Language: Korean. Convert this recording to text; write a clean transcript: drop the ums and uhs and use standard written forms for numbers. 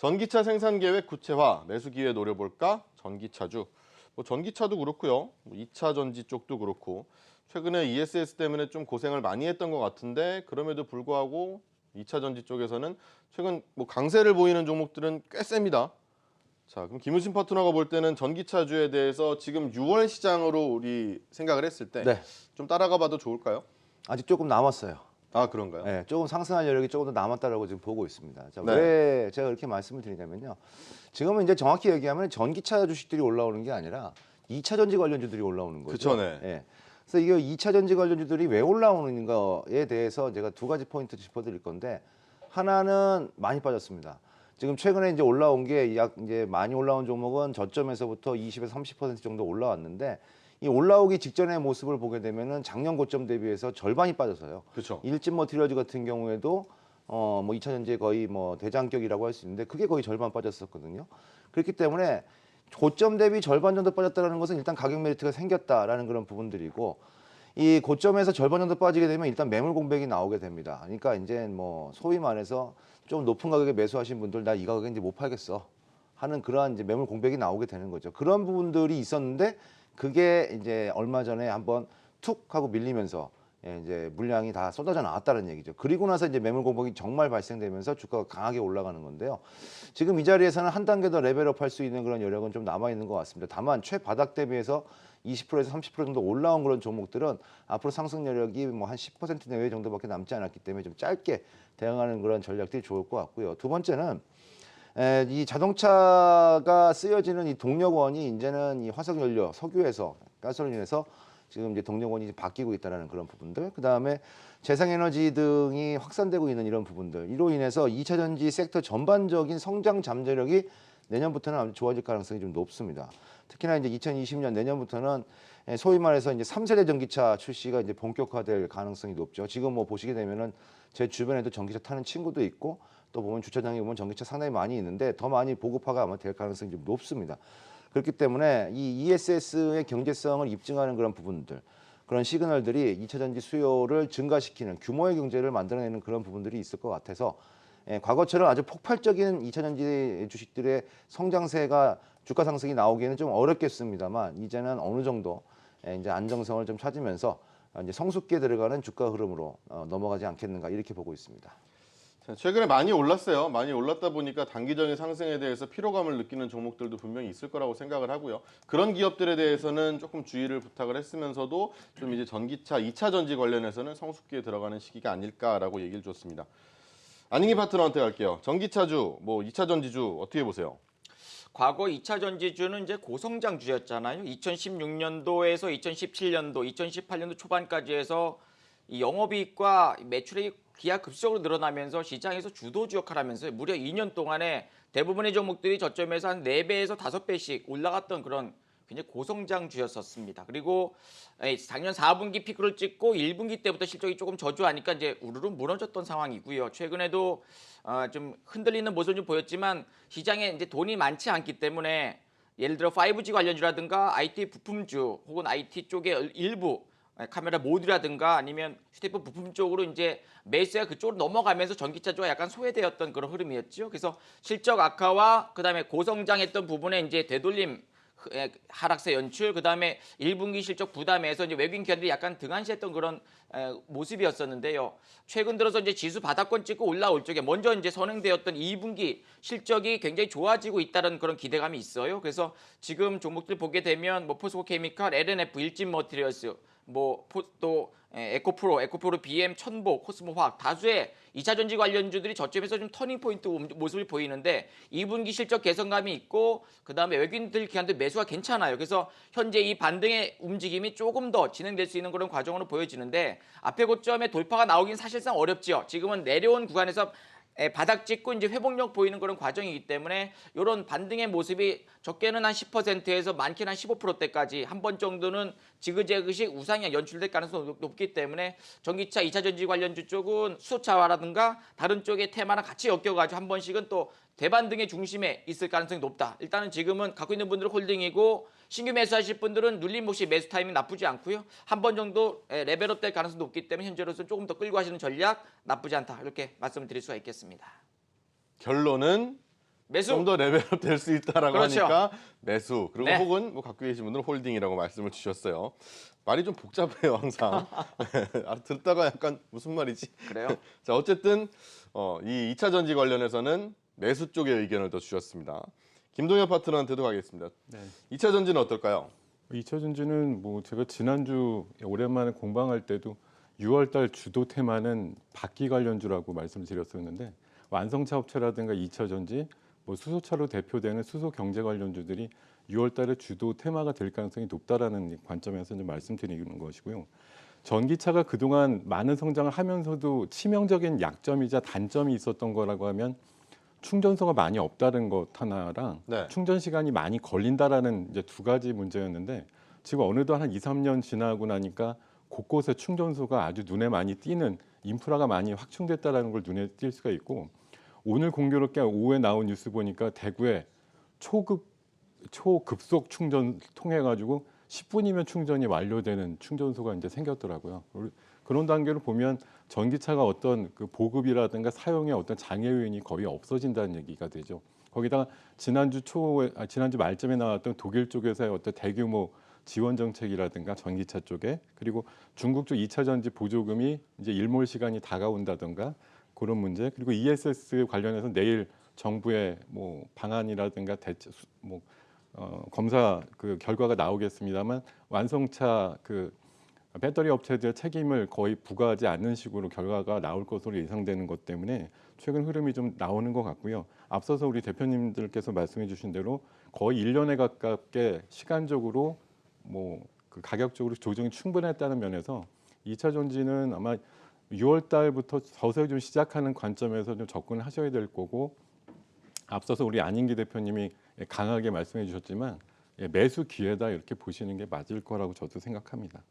전기차 생산 계획 구체화, 매수 기회 노려볼까? 전기차주. 전기차도 그렇고요. 2차 전지 쪽도 그렇고 최근에 ESS 때문에 좀 고생을 많이 했던 것 같은데 그럼에도 불구하고 2차 전지 쪽에서는 최근 강세를 보이는 종목들은 꽤 셉니다. 자, 그럼 김우신 파트너가 볼 때는 전기차주에 대해서 지금 6월 시장으로 우리 생각을 했을 때 네. 좀 따라가 봐도 좋을까요? 아직 조금 남았어요. 아, 그런가요? 네, 조금 상승할 여력이 조금 더 남았다라고 지금 보고 있습니다. 자, 네. 왜 제가 이렇게 말씀을 드리냐면요. 지금은 이제 정확히 얘기하면 전기차 주식들이 올라오는 게 아니라 2차 전지 관련주들이 올라오는 거죠. 그쵸, 네. 예. 그래서 이게 2차 전지 관련주들이 왜 올라오는가에 대해서 제가 두 가지 포인트 짚어드릴 건데, 하나는 많이 빠졌습니다. 지금 최근에 이제 올라온 게 이제 많이 올라온 종목은 저점에서부터 20에서 30% 정도 올라왔는데, 이 올라오기 직전의 모습을 보게 되면은 작년 고점 대비해서 절반이 빠져서요. 그렇죠. 일진 머티리얼즈 같은 경우에도 2차 전지의 거의 대장격이라고 할 수 있는데 그게 거의 절반 빠졌었거든요. 그렇기 때문에 고점 대비 절반 정도 빠졌다는 것은 일단 가격 메리트가 생겼다라는 그런 부분들이고, 이 고점에서 절반 정도 빠지게 되면 일단 매물 공백이 나오게 됩니다. 그러니까 이제 소위 말해서 좀 높은 가격에 매수하신 분들 나 이 가격에 이제 못 팔겠어 하는 그러한 이제 매물 공백이 나오게 되는 거죠. 그런 부분들이 있었는데 그게 이제 얼마 전에 한번 툭 하고 밀리면서 이제 물량이 다 쏟아져 나왔다는 얘기죠. 그리고 나서 이제 매물 공백이 정말 발생되면서 주가가 강하게 올라가는 건데요. 지금 이 자리에서는 한 단계 더 레벨업 할 수 있는 그런 여력은 좀 남아 있는 것 같습니다. 다만 최바닥 대비해서 20%에서 30% 정도 올라온 그런 종목들은 앞으로 상승 여력이 한 10% 내외 정도밖에 남지 않았기 때문에 좀 짧게 대응하는 그런 전략들이 좋을 것 같고요. 두 번째는 이 자동차가 쓰여지는 이 동력원이 이제는 이 화석연료, 석유에서 가솔린에서 지금 이제 동력원이 바뀌고 있다는 그런 부분들, 그 다음에 재생에너지 등이 확산되고 있는 이런 부분들, 이로 인해서 2차 전지 섹터 전반적인 성장 잠재력이 내년부터는 아주 좋아질 가능성이 좀 높습니다. 특히나 이제 2020년 내년부터는 소위 말해서 이제 3세대 전기차 출시가 이제 본격화될 가능성이 높죠. 지금 보시게 되면은 제 주변에도 전기차 타는 친구도 있고, 또 보면 주차장에 보면 전기차 상당히 많이 있는데 더 많이 보급화가 아마 될 가능성이 좀 높습니다. 그렇기 때문에 이 ESS의 경제성을 입증하는 그런 부분들, 그런 시그널들이 2차 전지 수요를 증가시키는 규모의 경제를 만들어내는 그런 부분들이 있을 것 같아서, 과거처럼 아주 폭발적인 2차 전지 주식들의 성장세가 주가 상승이 나오기에는 좀 어렵겠습니다만, 이제는 어느 정도 이제 안정성을 좀 찾으면서 이제 성숙기에 들어가는 주가 흐름으로 넘어가지 않겠는가 이렇게 보고 있습니다. 최근에 많이 올랐어요. 많이 올랐다 보니까 단기적인 상승에 대해서 피로감을 느끼는 종목들도 분명히 있을 거라고 생각을 하고요. 그런 기업들에 대해서는 조금 주의를 부탁을 했으면서도 좀 이제 전기차 2차 전지 관련해서는 성숙기에 들어가는 시기가 아닐까라고 얘기를 줬습니다. 안익희 파트너한테 갈게요. 전기차주, 2차 전지주 어떻게 보세요? 과거 2차 전지주는 이제 고성장주였잖아요. 2016년도에서 2017년도, 2018년도 초반까지 해서 이 영업이익과 매출이 기하급수적으로 늘어나면서 시장에서 주도주 역할을 하면서 무려 2년 동안에 대부분의 종목들이 저점에서 한 4배에서 5배씩 올라갔던 그런 굉장히 고성장주였었습니다. 그리고 작년 4분기 피크를 찍고 1분기 때부터 실적이 조금 저조하니까 이제 우르르 무너졌던 상황이고요. 최근에도 좀 흔들리는 모습을 좀 보였지만 시장에 이제 돈이 많지 않기 때문에 예를 들어 5G 관련주라든가 IT 부품주 혹은 IT 쪽의 일부 카메라 모듈이라든가 아니면 휴대폰 부품 쪽으로 이제 매수가 그쪽으로 넘어가면서 전기차주가 약간 소외되었던 그런 흐름이었죠. 그래서 실적 악화와 그다음에 고성장했던 부분에 이제 되돌림 하락세 연출, 그다음에 1분기 실적 부담에서 이제 외국인 기관들이 약간 등한시했던 그런 모습이었었는데요. 최근 들어서 이제 지수 바닥권 찍고 올라올 적에 먼저 이제 선행되었던 2분기 실적이 굉장히 좋아지고 있다는 그런 기대감이 있어요. 그래서 지금 종목들 보게 되면 포스코 케미칼, LNF, 일진 머티리얼스, 또 에코프로 BM, 천보, 코스모 화학 다수의 2차 전지 관련주들이 저점에서 좀 터닝포인트 모습을 보이는데 2분기 실적 개선감이 있고 그다음에 외국인들 기관들 매수가 괜찮아요. 그래서 현재 이 반등의 움직임이 조금 더 진행될 수 있는 그런 과정으로 보여지는데 앞에 고점에 돌파가 나오긴 사실상 어렵죠. 지금은 내려온 구간에서 바닥 찍고 이제 회복력 보이는 그런 과정이기 때문에 이런 반등의 모습이 적게는 한 10%에서 많게는 한 15%대까지 한 번 정도는 지그재그식 우상향 연출될 가능성이 높기 때문에 전기차 2차 전지 관련주 쪽은 수소차와라든가 다른 쪽의 테마랑 같이 엮여가지고 한 번씩은 또 대반등의 중심에 있을 가능성이 높다. 일단은 지금은 갖고 있는 분들은 홀딩이고 신규 매수하실 분들은 눌림 없이 매수 타이밍 나쁘지 않고요. 한 번 정도 레벨업 될 가능성이 높기 때문에 현재로서는 조금 더 끌고 가시는 전략 나쁘지 않다. 이렇게 말씀을 드릴 수가 있겠습니다. 결론은 매수. 좀 더 레벨업 될 수 있다라고 그렇죠. 하니까 매수. 그리고 네. 혹은 뭐 갖고 계신 분들은 홀딩이라고 말씀을 주셨어요. 말이 좀 복잡해요 항상. 듣다가 약간 무슨 말이지? 그래요? 자 어쨌든 이 2차 전지 관련해서는 매수 쪽의 의견을 더 주셨습니다. 김동엽 파트너한테도 가겠습니다. 네. 2차 전지는 어떨까요? 2차 전지는 뭐 제가 지난주 오랜만에 공방할 때도 6월달 주도 테마는 바퀴 관련주라고 말씀드렸었는데 완성차 업체라든가 2차 전지, 뭐 수소차로 대표되는 수소 경제 관련주들이 6월달에 주도 테마가 될 가능성이 높다라는 관점에서 좀 말씀드리는 것이고요. 전기차가 그동안 많은 성장을 하면서도 치명적인 약점이자 단점이 있었던 거라고 하면 충전소가 많이 없다는 것 하나랑 네. 충전 시간이 많이 걸린다라는 이제 두 가지 문제였는데 지금 어느덧 한 2, 3년 지나고 나니까 곳곳에 충전소가 아주 눈에 많이 띄는 인프라가 많이 확충됐다라는 걸 눈에 띌 수가 있고 오늘 공교롭게 오후에 나온 뉴스 보니까 대구에 초급속 충전 통해 가지고 10분이면 충전이 완료되는 충전소가 이제 생겼더라고요. 그런 단계로 보면 전기차가 어떤 그 보급이라든가 사용에 어떤 장애 요인이 거의 없어진다는 얘기가 되죠. 거기다가 지난주 말쯤에 나왔던 독일 쪽에서의 어떤 대규모 지원 정책이라든가 전기차 쪽에 그리고 중국 쪽 2차 전지 보조금이 이제 일몰 시간이 다가온다든가 그런 문제 그리고 ESS 관련해서 내일 정부의 뭐 방안이라든가 검사 그 결과가 나오겠습니다만 완성차 그 배터리 업체들의 책임을 거의 부과하지 않는 식으로 결과가 나올 것으로 예상되는 것 때문에 최근 흐름이 좀 나오는 것 같고요. 앞서서 우리 대표님들께서 말씀해 주신 대로 거의 1년에 가깝게 시간적으로 뭐 그 가격적으로 조정이 충분했다는 면에서 2차 전지는 아마 6월 달부터 서서히 좀 시작하는 관점에서 좀 접근을 하셔야 될 거고 앞서서 우리 안인기 대표님이 강하게 말씀해 주셨지만 매수 기회다 이렇게 보시는 게 맞을 거라고 저도 생각합니다.